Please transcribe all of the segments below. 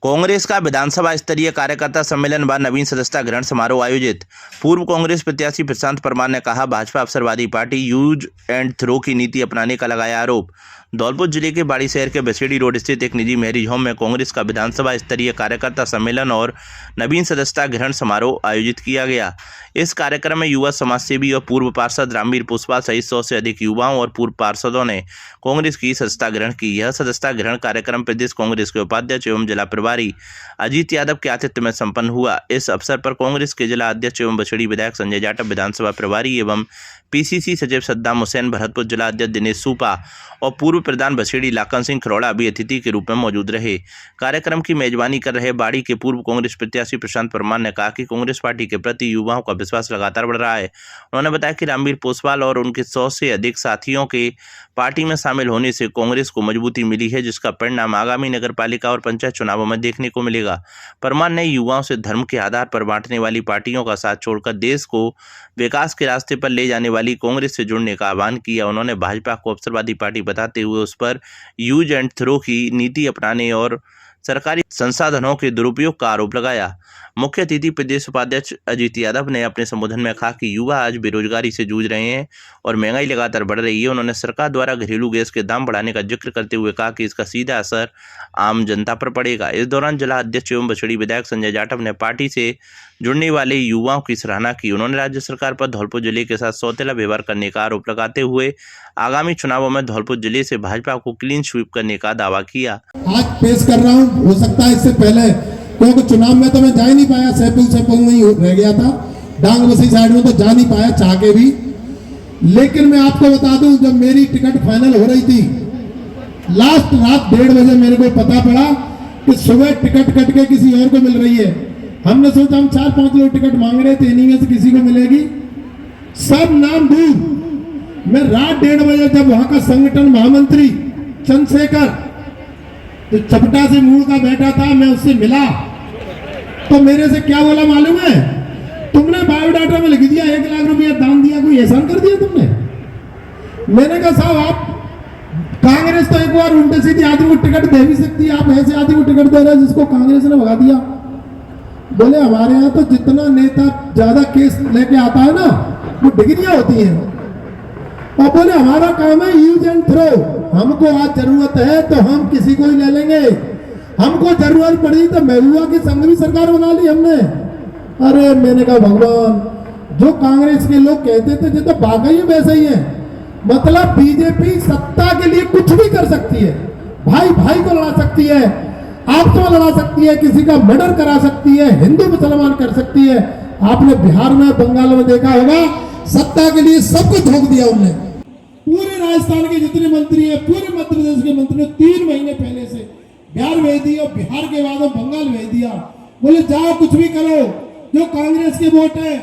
कांग्रेस का विधानसभा स्तरीय कार्यकर्ता सम्मेलन व नवीन सदस्यता ग्रहण समारोह आयोजित। पूर्व कांग्रेस प्रत्याशी प्रशांत परमार ने कहा, भाजपा अवसरवादी पार्टी यूज एंड थ्रो की नीति अपनाने का लगाया आरोप। धौलपुर जिले के बाड़ी शहर के बसेड़ी रोड स्थित एक निजी मैरिज होम में कांग्रेस का विधानसभा स्तरीय कार्यकर्ता सम्मेलन और नवीन सदस्यता ग्रहण समारोह आयोजित किया गया। इस कार्यक्रम में युवा समाजसेवी और पूर्व पार्षद रामवीर पुष्पा सहित 100 से अधिक युवाओं और पूर्व पार्षदों ने कांग्रेस की सदस्यता ग्रहण की। यह सदस्यता ग्रहण कार्यक्रम प्रदेश कांग्रेस के उपाध्यक्ष एवं जिला प्रभारी अजीत यादव के आतिथ्य में संपन्न हुआ। इस अवसर पर कांग्रेस के जिला अध्यक्ष एवं बछड़ी विधायक संजय जाटव, विधानसभा प्रभारी एवं पीसीसी सचिव सद्दाम हुसैन, भरतपुर जिला अध्यक्ष दिनेश सूपा और पूर्व प्रधान बछड़ी लाखन सिंह खरोड़ा भी अतिथि के रूप में मौजूद रहे। कार्यक्रम की मेजबानी कर रहे बाड़ी के पूर्व कांग्रेस प्रत्याशी प्रशांत परमार ने कहा कि कांग्रेस पार्टी के प्रति युवाओं का विश्वास लगातार बढ़ रहा है। उन्होंने बताया कि रामवीर पुष्पाल और उनके 100 से अधिक साथियों के पार्टी में शामिल होने से कांग्रेस को मजबूती मिली है, जिसका परिणाम आगामी नगरपालिका और पंचायत चुनावों में देखने को मिलेगा। परमार ने युवाओं से धर्म के आधार पर बांटने वाली पार्टियों का साथ छोड़कर देश को विकास के रास्ते पर ले जाने वाली कांग्रेस से जुड़ने का आह्वान किया। उन्होंने भाजपा को अवसरवादी पार्टी बताते हुए उस पर यूज एंड थ्रो की नीति अपनाने और सरकारी संसाधनों के दुरुपयोग का आरोप लगाया। मुख्य अतिथि प्रदेश उपाध्यक्ष अजीत यादव ने अपने संबोधन में कहा कि युवा आज बेरोजगारी से जूझ रहे हैं और महंगाई लगातार बढ़ रही है। उन्होंने सरकार द्वारा घरेलू गैस के दाम बढ़ाने का जिक्र करते हुए कहा कि इसका सीधा असर आम जनता पर पड़ेगा। इस दौरान जिला अध्यक्ष एवं बछड़ी विधायक संजय जाटव ने पार्टी से जुड़ने वाले युवाओं की सराहना की। उन्होंने राज्य सरकार पर धौलपुर जिले के साथ सौतेला व्यवहार करने का आरोप लगाते हुए आगामी चुनावों में धौलपुर जिले से भाजपा को क्लीन स्वीप करने का दावा किया। आज पेश कर रहा हूं, हो सकता है इससे पहले, क्योंकि चुनाव में तो मैं जा ही नहीं पाया, सैपुल में ही रह गया था, डांग बसी साइड में तो जा नहीं पाया चाह के भी। लेकिन मैं आपको बता दूं, जब मेरी टिकट फाइनल हो रही थी, लास्ट रात 1:30 बजे मेरे को पता पड़ा कि सुबह टिकट कट के किसी और को मिल रही है। हमने सोचा हम 4-5 लोग टिकट मांग रहे थे, इन्हीं में से किसी को मिलेगी। सब नाम दूर। मैं रात 1:30 बजे जब वहां का संगठन महामंत्री चंद्रशेखर जो चपटा से मूल का बैठा था, मैं उससे मिला तो मेरे से क्या बोला मालूम है? तुमने बायोडाटा में लिख दिया 1 लाख रुपया दान दिया, कोई एहसान कर दिया तुमने? मैंने कहा साहब, आप कांग्रेस तो एक बार उल्टे सीधे आदमी को टिकट दे भी सकती है, आप ऐसे आदमी को टिकट दे रहे हैं जिसको कांग्रेस ने भगा दिया। बोले हमारे यहाँ तो जितना नेता ज्यादा केस लेके आता है ना, वो डिग्रियां होती हैं। और बोले हमारा काम है यूज एंड थ्रो, हमको आज जरूरत है तो हम किसी को ही ले लेंगे, हमको जरूरत पड़ी तो महबूबा की संग भी सरकार बना ली हमने। अरे मैंने कहा भगवान, जो कांग्रेस के लोग कहते थे जो तो वाकई वैसे ही है। मतलब बीजेपी सत्ता के लिए कुछ भी कर सकती है, भाई भाई को लड़ा सकती है, आपस में लड़ा सकती है, किसी का मर्डर करा सकती है, हिंदू मुसलमान कर सकती है। आपने बिहार में, बंगाल में देखा होगा, सत्ता के लिए सब कुछ झोंक दिया उन्होंने। पूरे राजस्थान के जितने मंत्री हैं, पूरे मध्य प्रदेश के मंत्री ने 3 महीने पहले से बिहार भेज दिया, बिहार के बाद बंगाल भेज दिया। बोले जाओ कुछ भी करो, जो कांग्रेस के वोट है,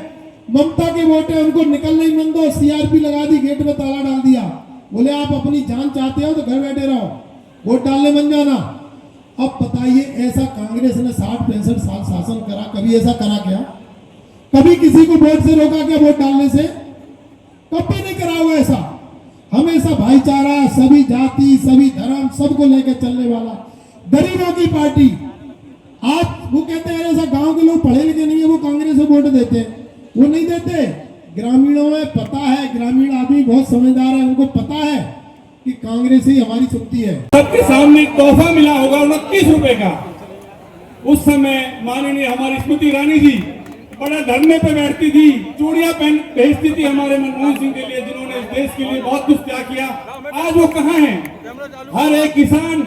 ममता के वोट है, उनको निकलने ही मन दो। सीआरपी लगा दी, गेट में ताला डाल दिया। बोले आप अपनी जान चाहते हो तो घर बैठे रहो, वोट डालने मन जाना। अब बताइए, ऐसा कांग्रेस ने 60-65 साल शासन करा, कभी ऐसा करा क्या? कभी किसी को वोट से रोका क्या? वोट डालने से कभी नहीं करा हुआ ऐसा। हमेशा भाईचारा, सभी जाति, सभी धर्म, सबको लेकर चलने वाला, गरीबों की पार्टी। आप वो कहते हैं ऐसा गांव के लोग पढ़े लिखे नहीं है, वो कांग्रेस को वोट देते, वो नहीं देते। ग्रामीणों में पता है, ग्रामीण आदमी बहुत समझदार है, उनको पता है कि कांग्रेस ही हमारी सुनती है। सबके सामने एक तोहफा मिला होगा 29 रुपए का। उस समय माननीय हमारी स्मृति ईरानी जी बड़ा धरने पे बैठती थी, चूड़ियां पहन भेजती थी हमारे मनमोहन सिंह के लिए, जिन्होंने इस देश के लिए बहुत कुछ त्याग किया। आज वो कहाँ हैं? हर एक किसान,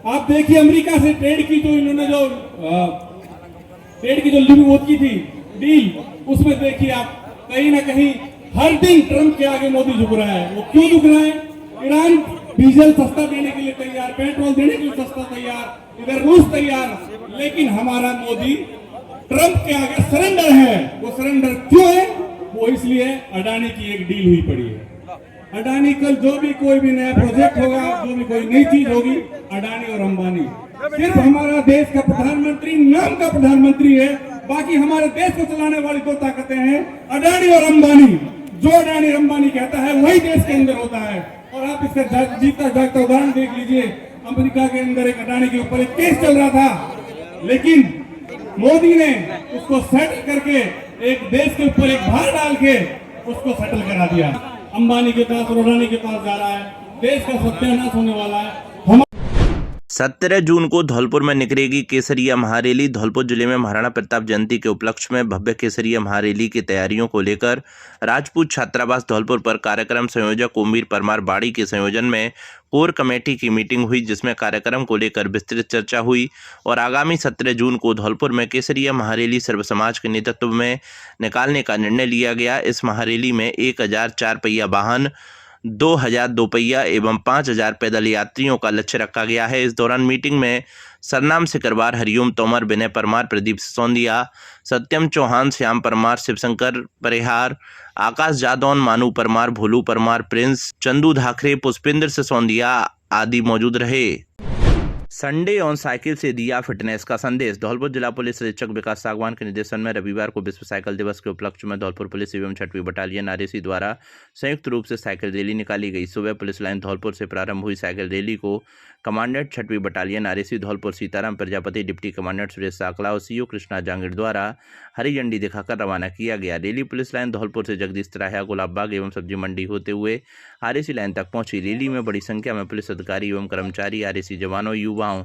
आप देखिए अमेरिका से ट्रेड की जो इन्होंने जो ट्रेड की जो लिमिट की थी डील, उसमें देखिए आप कहीं ना कहीं हर दिन ट्रंप के आगे मोदी झुक रहा है। वो क्यों झुक रहा है? ईरान डीजल सस्ता देने के लिए तैयार, पेट्रोल देने के लिए सस्ता तैयार, इधर रूस तैयार, लेकिन हमारा मोदी ट्रंप के आगे सरेंडर है। वो सरेंडर क्यों है? वो इसलिए अडानी की एक डील हुई पड़ी है। अडानी कल जो भी कोई भी नया प्रोजेक्ट होगा, जो भी कोई नई चीज होगी, अडानी और अंबानी। सिर्फ हमारा देश का प्रधानमंत्री नाम का प्रधानमंत्री है, बाकी हमारे देश को चलाने वाली 2 ताकतें हैं, अडानी और अंबानी। जो अडानी अंबानी कहता है वही देश के अंदर होता है। और आप इसका जीता जागता उदाहरण देख लीजिए। अमेरिका के अंदर एक अडानी के ऊपर एक केस चल रहा था, लेकिन मोदी ने उसको सेटल करके एक देश के ऊपर एक भार डाल के उसको सेटल करा दिया। अंबानी के पास और अडानी के पास जा रहा है, देश का सत्यानाश होने वाला है। 17 जून को धौलपुर में निकलेगी केसरिया महारैली। धौलपुर जिले में महाराणा प्रताप जयंती के उपलक्ष्य में भव्य केसरिया महारैली की तैयारियों को लेकर राजपूत छात्रावास धौलपुर पर कार्यक्रम संयोजक ओमवीर परमार बाड़ी के संयोजन में कोर कमेटी की मीटिंग हुई, जिसमें कार्यक्रम को लेकर विस्तृत चर्चा हुई और आगामी 17 जून को धौलपुर में केसरिया महारैली सर्व समाज के नेतृत्व में निकालने का निर्णय लिया गया। इस महारैली में 1000 4 पहिया वाहन, 2000 2 पहिया एवं 5000 पैदल यात्रियों का लक्ष्य रखा गया है। इस दौरान मीटिंग में सरनाम सिकरवार, हरिओम तोमर, विनय परमार, प्रदीप सिसोदिया, सत्यम चौहान, श्याम परमार, शिवशंकर परिहार, आकाश जादौन, मानू परमार, भोलू परमार, प्रिंस, चंदू धाखरे, पुष्पेंद्र सिसोदिया आदि मौजूद रहे। संडे ऑन साइकिल से दिया फिटनेस का संदेश। धौलपुर जिला पुलिस अधीक्षक विकास सागवान के निर्देशन में रविवार को विश्व साइकिल दिवस के उपलक्ष्य में धौलपुर पुलिस एवं 6वीं बटालियन आरएसी द्वारा संयुक्त रूप से साइकिल रैली निकाली गई। सुबह पुलिस लाइन धौलपुर से प्रारंभ हुई साइकिल रैली को कमांडेंट 6वीं battalion RAC Dholpur Sitaram Prajapati, deputy commandant Suresh Sakla और सीओ कृष्णा जांगिड़ द्वारा हरी झंडी दिखाकर रवाना किया गया। रैली पुलिस लाइन धौलपुर से जगदीश तिराहा, गुलाब बाग एवं सब्जी मंडी होते हुए आरएसी लाइन तक पहुंची। रैली में बड़ी संख्या में पुलिस अधिकारी एवं कर्मचारी, आरएसी जवानों, युवाओं,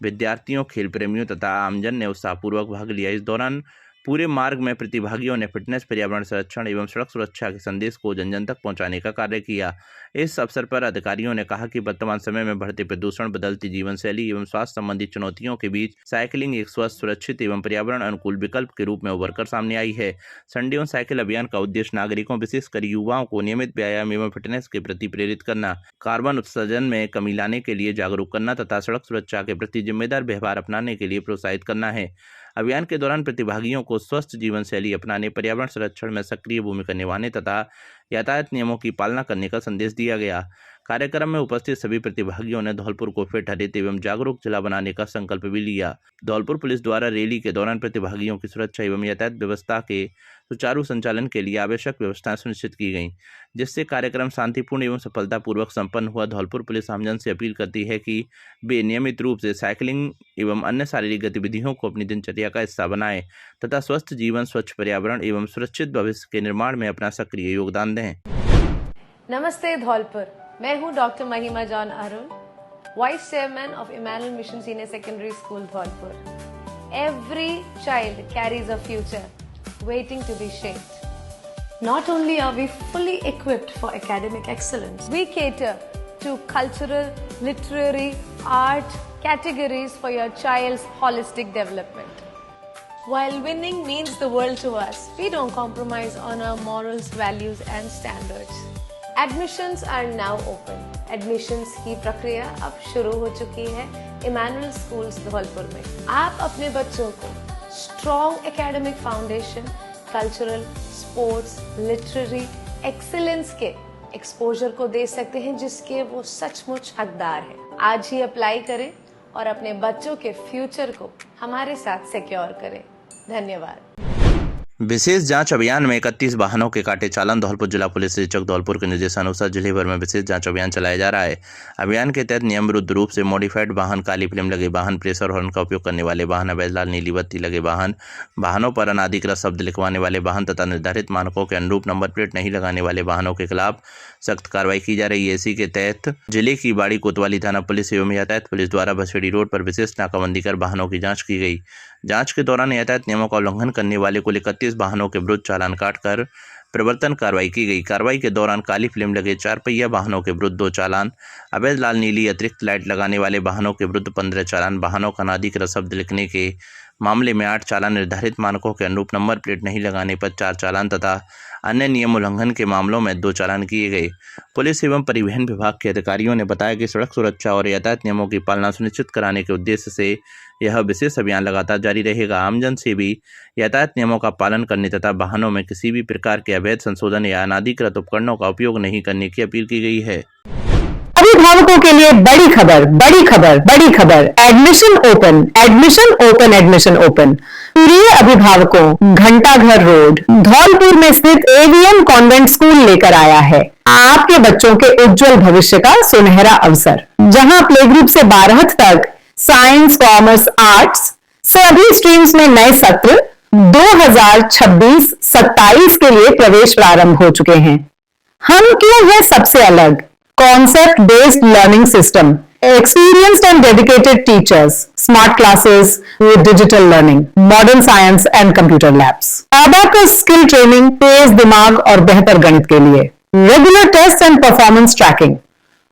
विद्यार्थियों, खेल प्रेमियों तथा आमजन ने उत्साहपूर्वक भाग लिया। इस दौरान पूरे मार्ग में प्रतिभागियों ने फिटनेस, पर्यावरण संरक्षण एवं सड़क सुरक्षा के संदेश को जन जन तक पहुंचाने का कार्य किया। इस अवसर पर अधिकारियों ने कहा कि वर्तमान समय में बढ़ते प्रदूषण, बदलती जीवन शैली एवं स्वास्थ्य संबंधी चुनौतियों के बीच साइकिलिंग एक स्वस्थ, सुरक्षित एवं पर्यावरण अनुकूल विकल्प के रूप में उभरकर सामने आई है। संडे ऑन साइकिल अभियान का उद्देश्य नागरिकों, विशेषकर युवाओं को नियमित व्यायाम एवं फिटनेस के प्रति प्रेरित करना, कार्बन उत्सर्जन में कमी लाने के लिए जागरूक करना तथा सड़क सुरक्षा के प्रति जिम्मेदार व्यवहार अपनाने के लिए प्रोत्साहित करना है। अभियान के दौरान प्रतिभागियों को स्वस्थ जीवन शैली अपनाने, पर्यावरण संरक्षण में सक्रिय भूमिका निभाने तथा यातायात नियमों की पालना करने का संदेश दिया गया। कार्यक्रम में उपस्थित सभी प्रतिभागियों ने धौलपुर को फिट, हरित एवं जागरूक जिला बनाने का संकल्प भी लिया। धौलपुर पुलिस द्वारा रैली के दौरान प्रतिभागियों की सुरक्षा एवं यातायात व्यवस्था के सुचारू संचालन के लिए आवश्यक व्यवस्थाएं सुनिश्चित की गईं, जिससे कार्यक्रम शांतिपूर्ण एवं सफलतापूर्वक संपन्न हुआ। धौलपुर पुलिस आमजन से अपील करती है कि वे नियमित रूप से साइकिलिंग एवं अन्य शारीरिक गतिविधियों को अपनी दिनचर्या का हिस्सा बनाएं तथा स्वस्थ जीवन, स्वच्छ पर्यावरण एवं सुरक्षित भविष्य के निर्माण में अपना सक्रिय योगदान दें। नमस्ते धौलपुर, मैं हूँ doctor Mahima John Arun, vice chairman of Emmanuel mission senior secondary school Dholpur. Every child carries a future waiting to be shaped. Not only are we fully equipped for academic excellence, we cater to cultural, literary, art categories for your child's holistic development. While winning means the world to us, we don't compromise on our morals, values and standards. Admissions are now open. Admissions की प्रक्रिया अब शुरू हो चुकी है Emmanuel schools Dholpur में। आप अपने बच्चों को strong academic foundation, cultural, sports, literary excellence के एक्सपोजर को दे सकते हैं, जिसके वो सचमुच हकदार हैं। आज ही अप्लाई करें और अपने बच्चों के फ्यूचर को हमारे साथ सिक्योर करें। धन्यवाद। विशेष जांच अभियान में 31 वाहनों के काटे चालान। धौलपुर जिला पुलिस अधीक्षक धौलपुर के निर्देशानुसार जिले भर में विशेष जांच अभियान चलाया जा रहा है। अभियान के तहत नियम विरुद्ध रूप से मॉडिफाइड वाहन, काली फिल्म लगे वाहन, प्रेशर हॉर्न का उपयोग करने वाले वाहन, अवैध लाल नीली बत्ती लगे वाहन, वाहनों पर अनाधिकृत शब्द लिखवाने वाले वाहन तथा निर्धारित मानकों के अनुरूप नंबर प्लेट नहीं लगाने वाले वाहनों के खिलाफ सख्त कार्रवाई की जा रही है। इसी के तहत जिले की बाड़ी कोतवाली थाना पुलिस एवं यातायात पुलिस द्वारा बसेड़ी रोड पर विशेष नाकाबंदी कर वाहनों की जांच की गई। जांच के दौरान यातायात नियमों का उल्लंघन करने वाले कुल 31 वाहनों के विरुद्ध चालान काटकर प्रवर्तन कार्रवाई की गई। कार्रवाई के दौरान काली फिल्म लगे 4 पहिया वाहनों के विरुद्ध 2 चालान, अवैध लाल नीली अतिरिक्त लाइट लगाने वाले वाहनों के विरुद्ध 15 चालान, वाहनों का अनाधिकृत शब्द लिखने के मामले में 8 चालान, निर्धारित मानकों के अनुरूप नंबर प्लेट नहीं लगाने पर 4 चालान तथा अन्य नियम उल्लंघन के मामलों में 2 चालान किए गए। पुलिस एवं परिवहन विभाग के अधिकारियों ने बताया कि सड़क सुरक्षा और यातायात नियमों की पालना सुनिश्चित कराने के उद्देश्य से यह विशेष अभियान लगातार जारी रहेगा। आमजन से भी यातायात नियमों का पालन करने तथा वाहनों में किसी भी प्रकार के अवैध संशोधन या अनाधिकृत उपकरणों का उपयोग नहीं करने की अपील की गई है। अभिभावकों के लिए बड़ी खबर, बड़ी खबर, बड़ी खबर। Admission open, admission open, admission open. प्रिय अभिभावकों, घंटाघर रोड धौलपुर में स्थित एवीएम कॉन्वेंट स्कूल लेकर आया है आपके बच्चों के उज्जवल भविष्य का सुनहरा अवसर, जहां प्ले ग्रुप से 12th तक साइंस, कॉमर्स, आर्ट्स, सभी स्ट्रीम्स में नए सत्र 2026-27 के लिए प्रवेश प्रारंभ हो चुके हैं। हम क्यों हैं सबसे अलग? Concept based learning system, experienced and dedicated teachers, smart classes with digital learning, modern science and computer labs. Abacus skill training तेज दिमाग और बेहतर गणित के लिए, regular tests and performance tracking,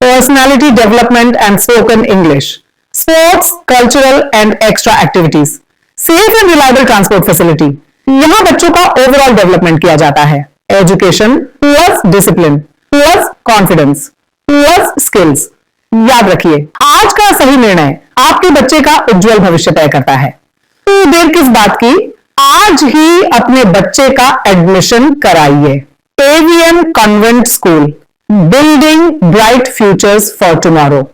personality development and spoken English, sports, cultural and extra activities, safe and reliable transport facility. यहाँ बच्चों का overall development किया जाता है। Education plus discipline plus confidence plus skills. याद रखिए, आज का सही निर्णय आपके बच्चे का उज्जवल भविष्य तय करता है। तो देर किस बात की, आज ही अपने बच्चे का एडमिशन कराइए। AVM convent school, building bright futures for tomorrow.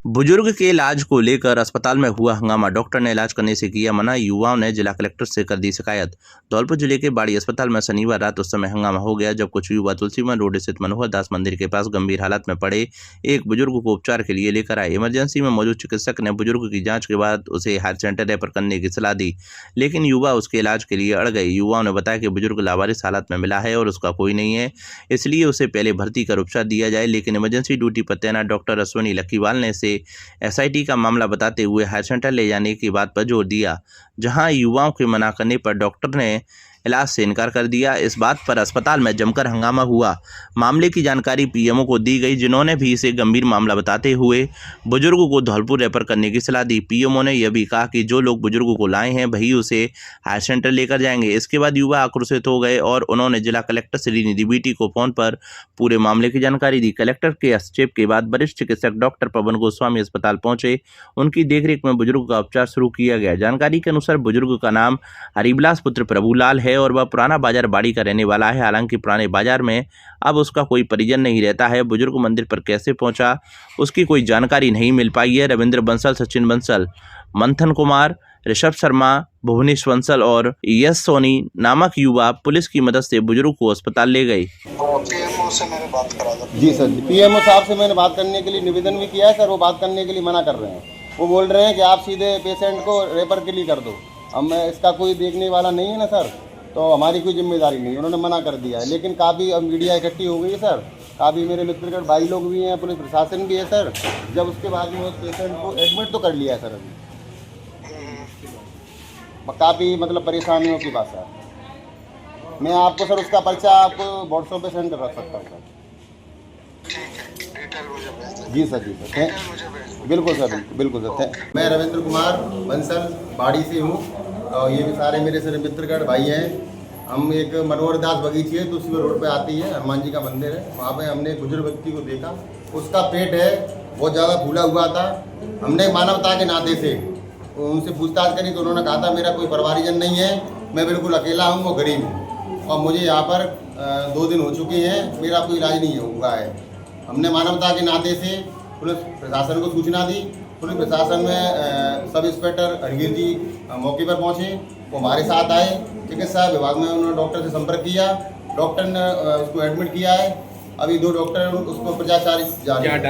बुजुर्ग के इलाज को लेकर अस्पताल में हुआ हंगामा, डॉक्टर ने इलाज करने से किया मना, युवाओं ने जिला कलेक्टर से कर दी शिकायत। धौलपुर जिले के बाड़ी अस्पताल में शनिवार रात उस समय हंगामा हो गया जब कुछ युवा तुलसीवन रोड स्थित मनोहर दास मंदिर के पास गंभीर हालत में पड़े एक बुजुर्ग को उपचार के लिए लेकर आए। इमरजेंसी में मौजूद चिकित्सक ने बुजुर्ग की जांच के बाद उसे हायर सेंटर रेफर करने की सलाह दी, लेकिन युवा उसके इलाज के लिए अड़ गए। युवाओं ने बताया कि बुजुर्ग लावारिस हालत में मिला है और उसका कोई नहीं है, इसलिए उसे पहले भर्ती कर उपचार दिया जाए, लेकिन इमरजेंसी ड्यूटी पर तैनात डॉक्टर अश्विनी लक्कीवाल ने इसे SIT का मामला बताते हुए हायर सेंटर ले जाने की बात पर जोर दिया, जहां युवाओं के मना करने पर डॉक्टर ने इलाज से इनकार कर दिया। इस बात पर अस्पताल में जमकर हंगामा हुआ। मामले की जानकारी PMO को दी गई, जिन्होंने भी इसे गंभीर मामला बताते हुए बुजुर्ग को धौलपुर रेफर करने की सलाह दी। PMO ने यह भी कहा कि जो लोग बुजुर्ग को लाए हैं वही उसे हायर सेंटर लेकर जाएंगे। इसके बाद युवा आक्रोशित हो गए और उन्होंने जिला कलेक्टर श्रीनिधि बीटी को फोन पर पूरे मामले की जानकारी दी। कलेक्टर के हस्तक्षेप के बाद वरिष्ठ चिकित्सक डॉक्टर पवन गोस्वामी अस्पताल पहुंचे। उनकी देखरेख में बुजुर्ग का उपचार शुरू किया गया। जानकारी के अनुसार बुजुर्ग का नाम हरिबिलास पुत्र प्रभुलाल है और वह पुराना बाजार बाड़ी का रहने वाला है। हालांकि पुराने बाजार में अब उसका कोई परिजन नहीं रहता है। बुजुर्ग मंदिर पर कैसे पहुंचा उसकी कोई जानकारी नहीं मिल पाई है। रविंद्र बंसल, सचिन बंसल, मंथन कुमार, ऋषभ शर्मा, भुवनेश बंसल और यश सोनी नामक युवा पुलिस की मदद से बुजुर्ग को अस्पताल ले गए। PMO से मैंने बात करा था। जी सर, PMO साहब से मैंने बात करने के लिए निवेदन भी किया है सर, वो बात करने के लिए मना कर रहे हैं। वो बोल रहे हैं कि आप सीधे पेशेंट को रेफर के लिए कर दो। अब मैं इसका कोई देखने वाला नहीं है ना सर, तो हमारी कोई जिम्मेदारी नहीं, उन्होंने मना कर दिया है। लेकिन काफ़ी अब मीडिया इकट्ठी हो गई है सर, काफ़ी मेरे मित्रगण भाई लोग भी हैं, पुलिस प्रशासन भी है सर। जब उसके बाद में उस पेशेंट को एडमिट तो कर लिया है सर, अभी काफ़ी मतलब परेशानियों की बात सर। मैं आपको सर उसका पर्चा आपको व्हाट्सएप पे सेंड कर सकता हूँ सर। जी सर, जी सर, बिल्कुल सर, बिल्कुल सर। मैं रविंद्र कुमार बंसल बाड़ी से हूँ और ये भी सारे मेरे सारे मित्रगण भाई हैं। हम एक मनोहर दास बगीची है, तुलसी रोड पे आती है, हनुमान जी का मंदिर है, वहाँ पे हमने एक बुजुर्ग व्यक्ति को देखा। उसका पेट है बहुत ज़्यादा फूला हुआ था। हमने मानवता के नाते से उनसे पूछताछ करी तो उन्होंने कहा था मेरा कोई परिवारजन नहीं है, मैं बिल्कुल अकेला हूँ, वो गरीब हूँ और मुझे यहाँ पर 2 दिन हो चुके हैं, मेरा कोई इलाज नहीं हुआ है। हमने मानवता के नाते से पुलिस प्रशासन को सूचना दी। पुलिस प्रशासन में सब इंस्पेक्टर हरगिल जी मौके पर पहुँचे, वो हमारे साथ आए। चिकित्सा विभाग में उन्होंने डॉक्टर से संपर्क किया, डॉक्टर ने उसको एडमिट किया है। अभी 2 डॉक्टर उसको प्रचार जारी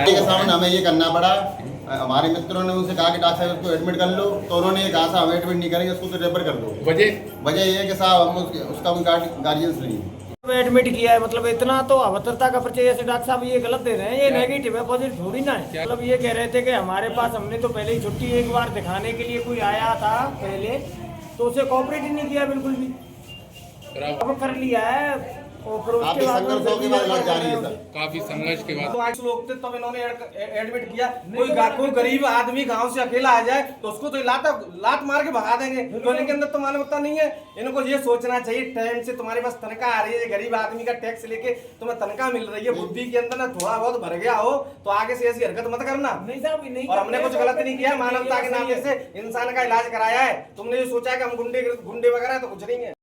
के सामने हमें ये करना पड़ा। हमारे मित्रों ने उनसे कहा कि डॉक्टर साहब उसको एडमिट कर लो, तो उन्होंने ये कहा साहब हम एडमिट नहीं करेंगे, उसको तो रेफर कर दो। वजह ये है कि साहब हम उसका कोई गार्जियंस नहीं है। एडमिट किया है, मतलब इतना तो अभद्रता का परिचय जैसे डॉक्टर साहब ये गलत दे रहे हैं। ये नेगेटिव है, पॉजिटिव थोड़ी ना है। मतलब ये कह रहे थे कि हमारे पास हमने तो पहले ही छुट्टी एक बार दिखाने के लिए कोई आया था पहले, तो उसे कोऑपरेट ही नहीं किया बिल्कुल भी। अब कर लिया है और फिर उसके बाद काफी संघर्ष के बाद तो लोग थे तब इन्होंने एडमिट किया। कोई गरीब आदमी गांव से अकेला आ जाए तो उसको तो लात मार के भगा देंगे, तो इनके अंदर तो मानवता नहीं है। इनको ये सोचना चाहिए टाइम से तुम्हारे पास तनख्वाह आ रही है, गरीब आदमी का टैक्स लेके तुम्हें तनख्वाह मिल रही है, बुद्धि के अंदर ना थोड़ा बहुत भर गया हो तो आगे से ऐसी हरकत मत करना। नहीं साहब, नहीं। और हमने कुछ गलत नहीं किया, मानवता के नाते से इंसान का इलाज कराया है। तुमने ये सोचा है कि हम गुंडे वगैरह तो कुछ नहीं है।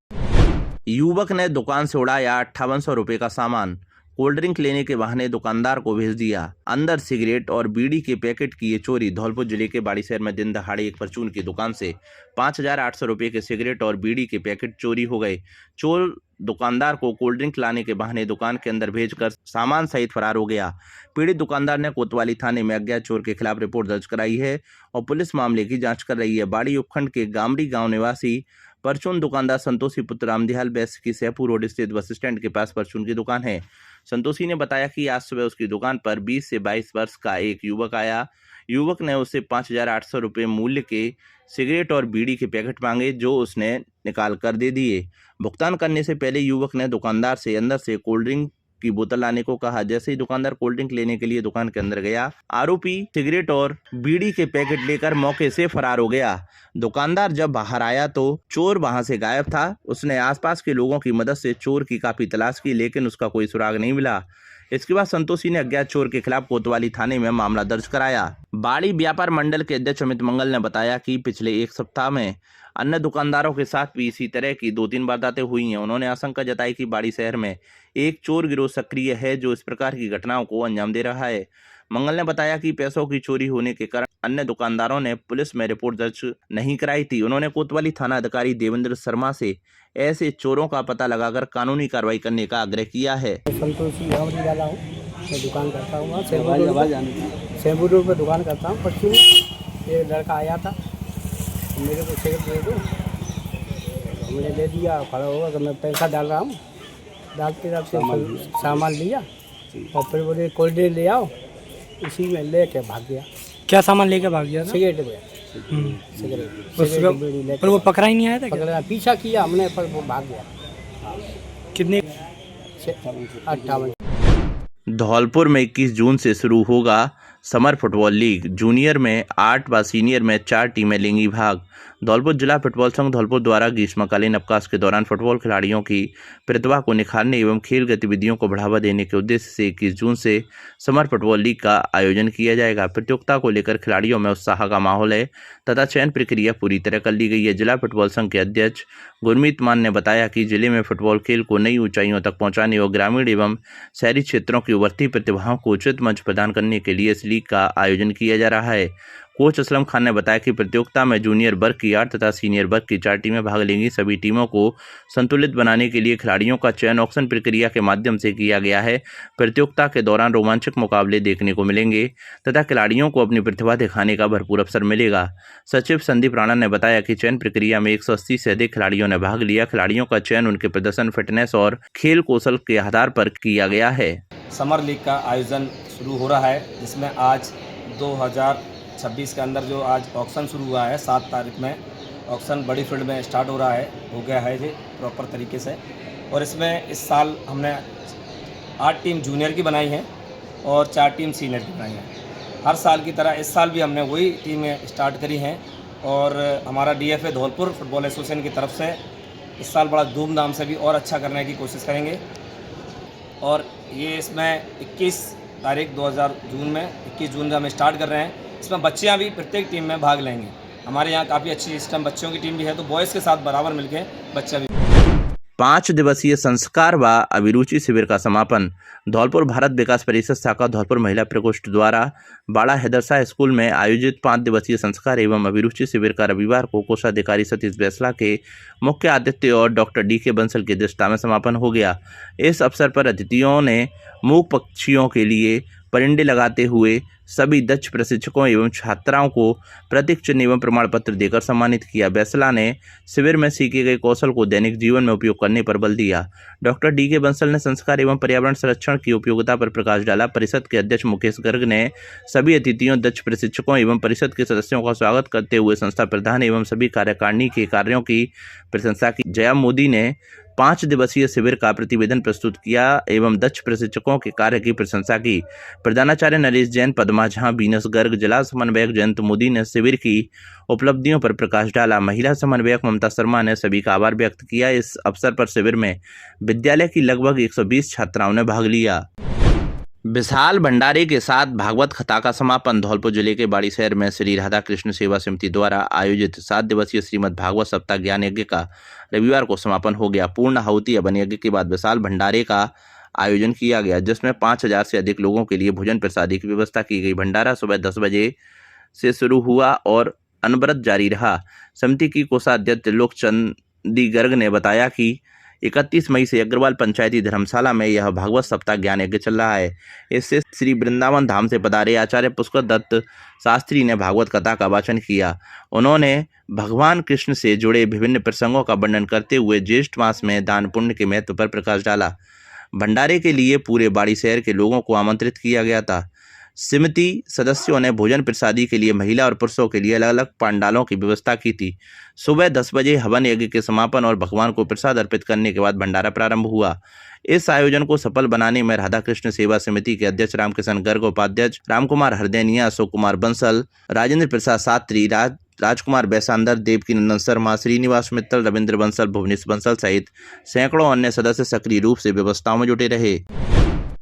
युवक ने दुकान से उड़ाया 5800 रुपये का सामान, कोल्ड ड्रिंक लेने के बहाने दुकानदार को भेज दिया, अंदर सिगरेट और बीड़ी के पैकेट की ये चोरी। धौलपुर जिले के बाड़ी शहर में दिन दहाड़े एक परचून की दुकान से 5800 रुपये के सिगरेट और बीड़ी के पैकेट चोरी हो गए। चोर दुकानदार को कोल्ड ड्रिंक लाने के बहाने दुकान के अंदर भेजकर सामान सहित फरार हो गया। पीड़ित दुकानदार ने कोतवाली थाने में अज्ञात चोर के खिलाफ रिपोर्ट दर्ज कराई है और पुलिस मामले की जांच कर रही है। बाड़ी उपखंड के गामरी गांव निवासी परचून दुकानदार संतोषी पुत्र रामदिहाल बैस की सैफू रोड स्थित बस स्टैंड के पास परचून की दुकान है। संतोषी ने बताया कि आज सुबह उसकी दुकान पर 20 से 22 वर्ष का एक युवक आया। युवक ने उससे 5,800 रुपये मूल्य के सिगरेट और बीड़ी के पैकेट मांगे, जो उसने निकाल कर दे दिए। भुगतान करने से पहले युवक ने दुकानदार से अंदर से कोल्ड ड्रिंक की बोतल लाने को कहा। जैसे ही दुकानदार कोल्ड ड्रिंक लेने के लिए दुकान के अंदर गया, आरोपी सिगरेट और बीड़ी के पैकेट लेकर मौके से फरार हो गया। दुकानदार जब बाहर आया तो चोर वहां से गायब था। उसने आसपास के लोगों की मदद से चोर की काफी तलाश की, लेकिन उसका कोई सुराग नहीं मिला। इसके बाद संतोषी ने अज्ञात चोर के खिलाफ कोतवाली थाने में मामला दर्ज कराया। बाड़ी व्यापार मंडल के अध्यक्ष अमित मंगल ने बताया कि पिछले एक सप्ताह में अन्य दुकानदारों के साथ भी इसी तरह की 2-3 वारदातें हुई हैं। उन्होंने आशंका जताई कि बाड़ी शहर में एक चोर गिरोह सक्रिय है जो इस प्रकार की घटनाओं को अंजाम दे रहा है। मंगल ने बताया कि पैसों की चोरी होने के कारण अन्य दुकानदारों ने पुलिस में रिपोर्ट दर्ज नहीं कराई थी। उन्होंने कोतवाली थाना अधिकारी देवेंद्र शर्मा से ऐसे चोरों का पता लगाकर कानूनी कार्रवाई करने का आग्रह किया है। संतोषी गाँव वाला हूँ, मैं दुकान करता हूँ सैफू रोड पर दुकान करता हूँ। परसों एक लड़का आया था, मेरे को सिगरेट दे दो, हमने दे दिया। खड़ा होगा कि मैं पैसा डाल रहा हूँ, डालते डालते सामान लिया और फिर बोले कोल्ड ड्रिंक ले आओ, इसी में लेके भाग गया। क्या सामान लेके भाग गया था? सिगरेट पर वो पकड़ा ही नहीं आया था? पकड़ा, पीछा किया हमने पर वो भाग गया। कितने? 58। धौलपुर में 21 जून से शुरू होगा समर फुटबॉल लीग। जूनियर में 8 व सीनियर में 4 टीमें लेंगी भाग। धौलपुर जिला फुटबॉल संघ धौलपुर द्वारा ग्रीष्मकालीन अवकाश के दौरान फुटबॉल खिलाड़ियों की प्रतिभा को निखारने एवं खेल गतिविधियों को बढ़ावा देने के उद्देश्य से 21 जून से समर फुटबॉल लीग का आयोजन किया जाएगा। प्रतियोगिता को लेकर खिलाड़ियों में उत्साह का माहौल है तथा चयन प्रक्रिया पूरी तरह कर ली गई है। जिला फुटबॉल संघ के अध्यक्ष गुरमीत मान ने बताया कि जिले में फुटबॉल खेल को नई ऊंचाइयों तक पहुंचाने और ग्रामीण एवं शहरी क्षेत्रों की उभरती प्रतिभाओं को उचित मंच प्रदान करने के लिए इस लीग का आयोजन किया जा रहा है। कोच असलम खान ने बताया कि प्रतियोगिता में जूनियर वर्ग की 8 तथा सीनियर वर्ग की 4 टीमें भाग लेंगी। सभी टीमों को संतुलित बनाने के लिए खिलाड़ियों का चयन ऑक्शन प्रक्रिया के माध्यम से किया गया है। प्रतियोगिता के दौरान रोमांचक मुकाबले देखने को मिलेंगे तथा खिलाड़ियों को अपनी प्रतिभा दिखाने का भरपूर अवसर मिलेगा। सचिव संदीप राणा ने बताया कि चयन प्रक्रिया में 180 से अधिक खिलाड़ियों ने भाग लिया। खिलाड़ियों का चयन उनके प्रदर्शन, फिटनेस और खेल कौशल के आधार पर किया गया है। समर लीग का आयोजन शुरू हो रहा है, जिसमें आज 2026 के अंदर जो आज ऑक्शन शुरू हुआ है 7 तारीख में ऑक्शन बड़ी फील्ड में स्टार्ट हो रहा है, हो गया है जी प्रॉपर तरीके से। और इसमें इस साल हमने 8 टीम जूनियर की बनाई हैं और 4 टीम सीनियर की बनाई हैं। हर साल की तरह इस साल भी हमने वही टीमें स्टार्ट करी हैं और हमारा DFA धौलपुर फुटबॉल एसोसिएशन की तरफ से इस साल बड़ा धूमधाम से भी और अच्छा करने की कोशिश करेंगे। और ये इसमें 21 तारीख 2000 जून में 21 जून में हम स्टार्ट कर रहे हैं। इसमें बच्चियां भी प्रत्येक टीम में भाग लेंगे। हमारे यहाँ काफ़ी अच्छी सिस्टम बच्चों की टीम भी है, तो बॉयज़ के साथ बराबर मिलके बच्चा भी। 5 दिवसीय संस्कार व अभिरुचि शिविर का समापन। धौलपुर भारत विकास परिषद शाखा धौलपुर महिला प्रकोष्ठ द्वारा बाड़ा हैदरशाह स्कूल में आयोजित 5 दिवसीय संस्कार एवं अभिरुचि शिविर का रविवार को कोषाधिकारी सतीश बैसला के मुख्य आतिथ्य और डॉक्टर DK बंसल की अध्यक्षता में समापन हो गया। इस अवसर पर अतिथियों ने मूक पक्षियों के लिए परिंदे लगाते हुए सभी दक्ष प्रशिक्षकों एवं छात्राओं को प्रतीक चिन्ह एवं प्रमाण पत्र देकर सम्मानित किया। बैसला ने शिविर में सीखे गए कौशल को दैनिक जीवन में उपयोग करने पर बल दिया। डॉक्टर DK बंसल ने संस्कार एवं पर्यावरण संरक्षण की उपयोगिता पर प्रकाश डाला। परिषद के अध्यक्ष मुकेश गर्ग ने सभी अतिथियों, दक्ष प्रशिक्षकों एवं परिषद के सदस्यों का स्वागत करते हुए संस्था प्रधान एवं सभी कार्यकारिणी के कार्यों की प्रशंसा की। जया मोदी ने 5 दिवसीय शिविर का प्रतिवेदन प्रस्तुत किया एवं दक्ष प्रशिक्षकों के कार्य की प्रशंसा की। प्रधानाचार्य नरेश जैन, पद्मा झा, बीनस गर्ग, जिला समन्वयक जयंत मोदी ने शिविर की उपलब्धियों पर प्रकाश डाला। महिला समन्वयक ममता शर्मा ने सभी का आभार व्यक्त किया। इस अवसर पर शिविर में विद्यालय की लगभग 120 छात्राओं ने भाग लिया। विशाल भंडारे के साथ भागवत कथा का समापन। धौलपुर जिले के बाड़ी शहर में श्री राधा कृष्ण सेवा समिति द्वारा आयोजित 7 दिवसीय श्रीमद् भागवत सप्ताह ज्ञान यज्ञ का रविवार को समापन हो गया। पूर्ण आहुति हवन यज्ञ के बाद विशाल भंडारे का आयोजन किया गया, जिसमें 5000 से अधिक लोगों के लिए भोजन प्रसादी की व्यवस्था की गई। भंडारा सुबह 10 बजे से शुरू हुआ और अनवरत जारी रहा। समिति की कोषाध्यक्ष त्रिलोक चंदी गर्ग ने बताया कि 31 मई से अग्रवाल पंचायती धर्मशाला में यह भागवत सप्ताह ज्ञान यज्ञ चल रहा है। इससे श्री वृंदावन धाम से पधारे आचार्य पुष्कर दत्त शास्त्री ने भागवत कथा का वाचन किया। उन्होंने भगवान कृष्ण से जुड़े विभिन्न प्रसंगों का वर्णन करते हुए ज्येष्ठ मास में दान पुण्य के महत्व पर प्रकाश डाला। भंडारे के लिए पूरे बाड़ी शहर के लोगों को आमंत्रित किया गया था। समिति सदस्यों ने भोजन प्रसादी के लिए महिला और पुरुषों के लिए अलग अलग पंडालों की व्यवस्था की थी। सुबह 10 बजे हवन यज्ञ के समापन और भगवान को प्रसाद अर्पित करने के बाद भंडारा प्रारंभ हुआ। इस आयोजन को सफल बनाने में राधा कृष्ण सेवा समिति के अध्यक्ष रामकिशन गर्ग, उपाध्यक्ष रामकुमार हरदैनिया, अशोक कुमार बंसल, राजेंद्र प्रसाद शास्त्री, राजकुमार बैसांदर, देवकी नंदन शर्मा, श्रीनिवास मित्तल, रविंद्र बंसल, भुवनेश बंसल सहित सैकड़ों अन्य सदस्य सक्रिय रूप से व्यवस्थाओं में जुटे रहे।